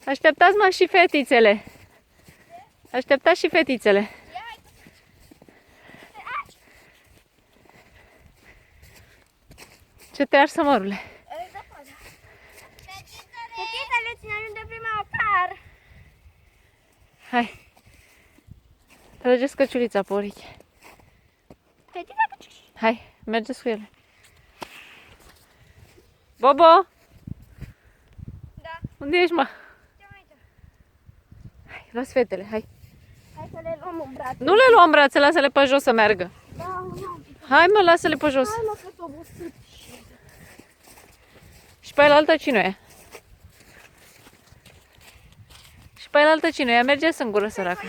Așteptați, mă, și fetițele. Așteptați și fetițele. Ce te arzi, mărule? Fetițele, ținem de prima ocar. Hai. Trageți căciulița pe ureche. Fetița căciuși. Hai, mergeți cu ele. Bobo! Da. Unde ești, mă? Ce mai dă? Hai, las fetele, hai. Hai să le luăm în brațe. Nu le luăm brațe, lasă-le pe jos să meargă. Da, nu. Hai, mă, lasă-le pe jos. Hai, mă, că s-o obosit. Și pe alaltă cine e? Și pe alaltă cine e? Merge singură, săracă.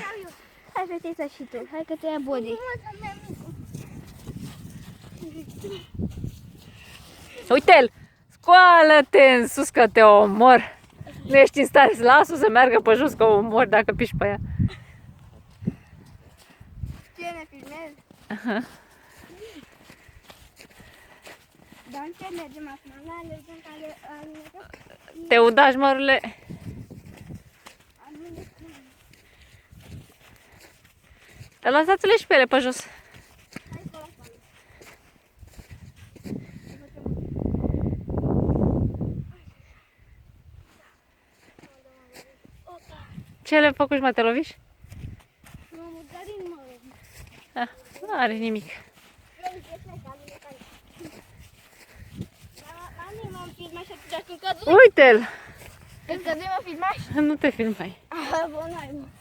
Hai, fetița, și tu. Hai că te ia body. Uite-l! Scoală-te în sus că te omor! Nu ești în stare să las-o să meargă pe jos că o omor dacă piși pe ea. Ce, ne filmezi? Aha. Dar în ce mergem acum? La alergăm care... Te udași, mărule. Dar lăsați-le și pe ele pe jos. Ce le-ai făcut, mă, te loviși? M-am udarit, mă. Ah, nu are nimic. M-am filmat și atunci când cădui. Uite-l! Când cădui mă filmași? Nu te filmai. Ah, bă, n-ai, mă.